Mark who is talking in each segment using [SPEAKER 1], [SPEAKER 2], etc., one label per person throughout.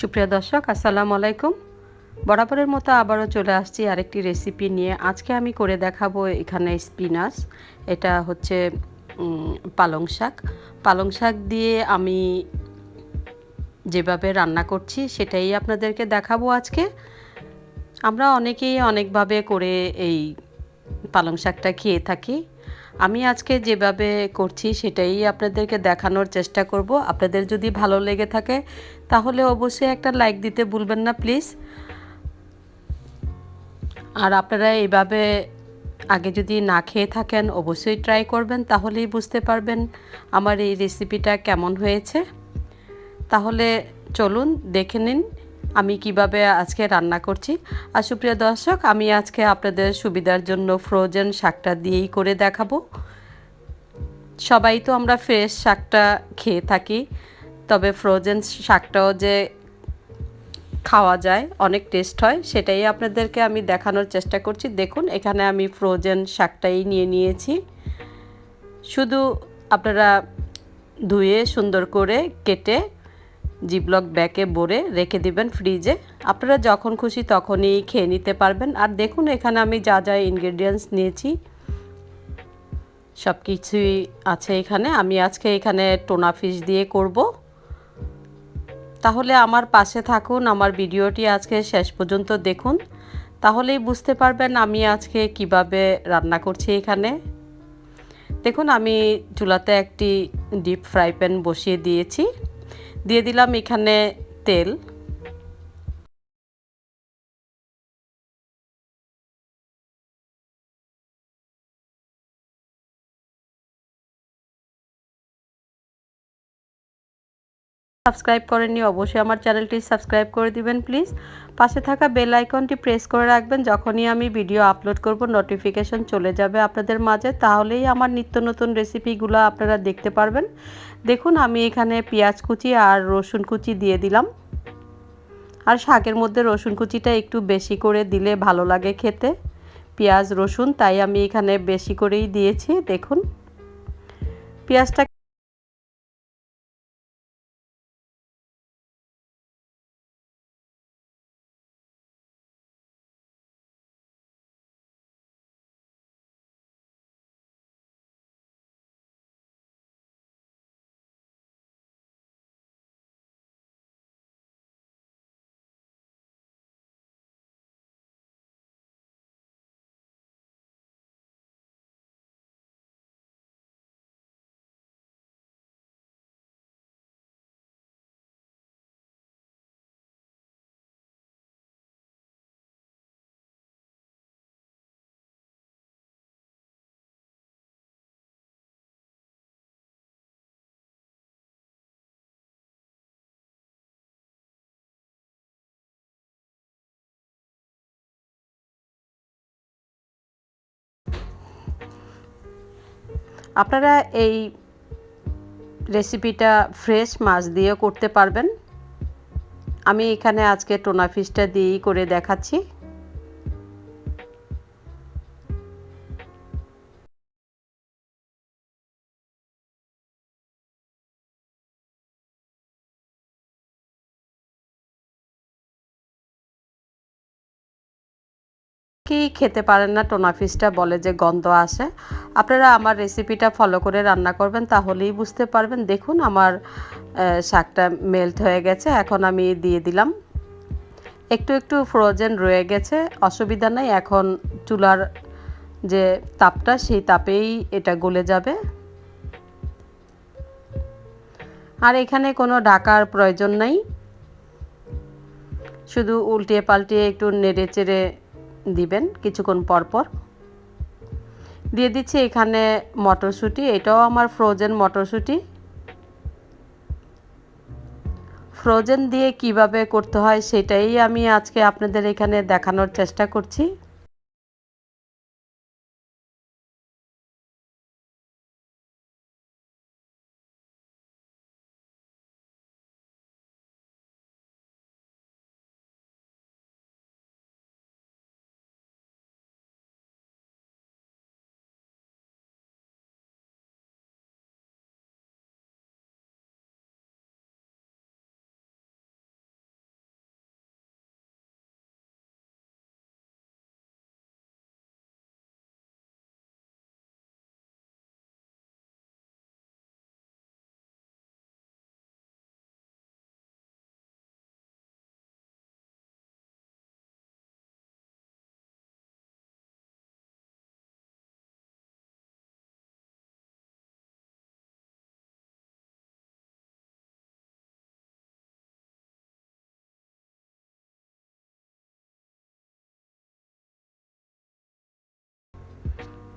[SPEAKER 1] সুপ্রিয় দর্শক, আসসালামু আলাইকুম। বরাবরের মতো আবারও চলে আসছি আরেকটি রেসিপি নিয়ে। আজকে আমি করে দেখাবো এখানে স্পিনাচ। এটা হচ্ছে পালং শাক। পালং শাক দিয়ে আমি যেভাবে রান্না করছি সেটাই আপনাদেরকে দেখাবো আজকে। আমরা অনেকেই অনেকভাবে করে এই পালং শাকটা খেয়ে থাকি। আমি আজকে যেভাবে করছি সেটাই আপনাদেরকে দেখানোর চেষ্টা করব। আপনাদের যদি ভালো লেগে থাকে তাহলে অবশ্যই একটা লাইক দিতে ভুলবেন না প্লিজ। আর আপনারা এইভাবে আগে যদি না খেয়ে থাকেন অবশ্যই ট্রাই করবেন, তাহলেই বুঝতে পারবেন আমার এই রেসিপিটা কেমন হয়েছে। তাহলে চলুন দেখে নিন আমি কিভাবে আজকে রান্না করছি। আর সুপ্রিয় দর্শক, আমি আজকে আপনাদের সুবিধার জন্য ফ্রোজেন শাকটা দিয়েই করে দেখাবো। সবাই তো আমরা ফ্রেশ শাকটা খেয়ে থাকি, তবে ফ্রোজেন শাকটাও যে খাওয়া যায়, অনেক টেস্ট হয়, সেটাই আপনাদেরকে আমি দেখানোর চেষ্টা করছি। দেখুন এখানে আমি ফ্রোজেন শাকটাই নিয়ে নিয়েছি। শুধু আপনারা ধুয়ে সুন্দর করে কেটে জিপলক ব্যাগে ভরে রেখে দিবেন ফ্রিজে। আপনারা যখন খুশি তখনই খেয়ে নিতে পারবেন। আর দেখুন এখানে আমি যা যা ইনগ্রেডিয়েন্টস নিয়েছি সব কিছুই আছে এখানে। আমি আজকে এখানে টোনা ফিশ দিয়ে করব। তাহলে আমার পাশে থাকুন, আমার ভিডিওটি আজকে শেষ পর্যন্ত দেখুন, তাহলেই বুঝতে পারবেন আমি আজকে কিভাবে রান্না করছি। এখানে দেখুন আমি চুলাতে একটি ডিপ ফ্রাই প্যান বসিয়ে দিয়েছি, দিয়ে দিলাম এখানে তেল। সাবস্ক্রাইব করেননি অবশ্যই আমার চ্যানেলটি সাবস্ক্রাইব করে দিবেন প্লিজ। পাশে থাকা বেল আইকনটি প্রেস করে রাখবেন, যখনই আমি ভিডিও আপলোড করব নোটিফিকেশন চলে যাবে আপনাদের মাঝে, তাহলেই আমার নিত্য নতুন রেসিপিগুলো আপনারা দেখতে পারবেন। দেখুন আমি এখানে পেঁয়াজ কুচি আর রসুন কুচি দিয়ে দিলাম। আর শাকের মধ্যে রসুন কুচিটা একটু বেশি করে দিলে ভালো লাগে খেতে, পেঁয়াজ রসুন, তাই আমি এখানে বেশি করেই দিয়েছি। দেখুন পেঁয়াজটা আপনারা এই রেসিপিটা ফ্রেশ মাছ দিয়েও করতে পারবেন। আমি এখানে আজকে টোনা ফিশটা দিয়েই করে দেখাচ্ছি। কি খেতে পারেন না টোনা ফিশটা, বলে যে গন্ধ আসে। আপনারা আমার রেসিপিটা ফলো করে রান্না করবেন, তাহলেই বুঝতে পারবেন। দেখুন আমার শাকটা মেল্ট হয়ে গেছে, এখন আমি দিয়ে দিলাম। একটু একটু ফ্রোজেন রয়ে গেছে, অসুবিধা নেই। এখন চুলার যে তাপটা সেই তাপেই এটা গলে যাবে। আর এখানে কোনো ঢাকার প্রয়োজন নেই, শুধু উল্টিয়ে পাল্টিয়ে একটু নেড়ে চেড়ে দিবেন কিছুক্ষণ পর পর। দিয়ে দিচ্ছি এখানে মটরশুঁটি, এটাও আমার ফ্রোজেন মটরশুঁটি। ফ্রোজেন দিয়ে কিভাবে করতে হয় সেটাই আমি আজকে আপনাদের এখানে দেখানোর চেষ্টা করছি।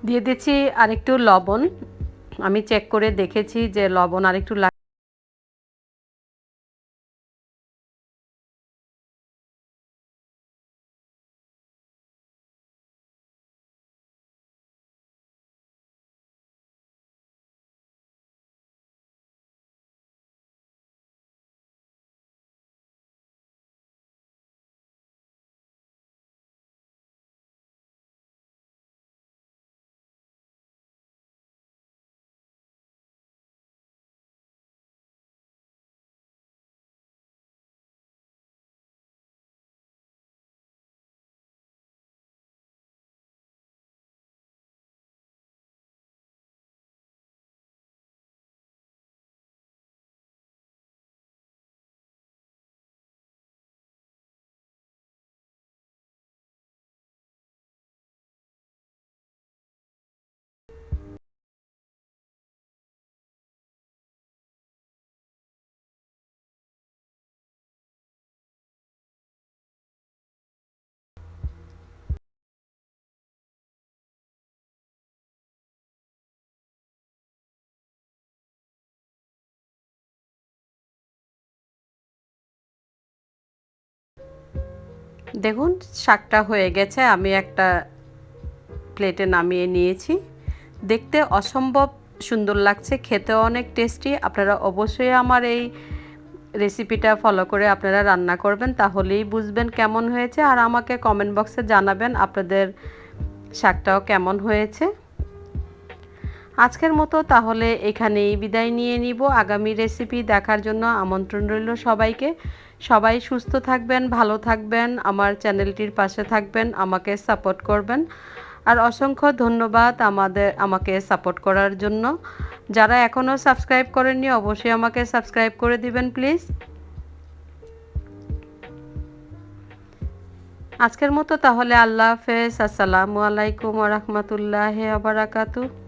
[SPEAKER 1] দিয়ে দিচ্ছি আরেকটু লবণ। আমি চেক করে দেখেছি যে লবণ আরেকটু দেখুন শাকটা হয়ে গেছে। আমি একটা প্লেটে নামিয়ে নিয়েছি। দেখতে অসম্ভব সুন্দর লাগছে, খেতেও অনেক টেস্টি। আপনারা অবশ্যই আমার এই রেসিপিটা ফলো করে আপনারা রান্না করবেন, তাহলেই বুঝবেন কেমন হয়েছে। আর আমাকে কমেন্ট বক্সে জানাবেন আপনাদের শাকটাও কেমন হয়েছে। আজকের মতো তাহলে এখানেই বিদায় নিয়ে নিব। আগামী রেসিপি দেখার জন্য আমন্ত্রণ রইল সবাইকে। সবাই সুস্থ থাকবেন, ভালো থাকবেন, আমার চ্যানেলটির পাশে থাকবেন, আমাকে সাপোর্ট করবেন। আর অসংখ্য ধন্যবাদ আমাকে সাপোর্ট করার জন্য। যারা এখনও সাবস্ক্রাইব করেননি অবশ্যই আমাকে সাবস্ক্রাইব করে দিবেন প্লিজ। আজকের মতো তাহলে আল্লাহ হাফেজ। আসসালামু আলাইকুম ওয়া রাহমাতুল্লাহি ওয়া বারাকাতুহু।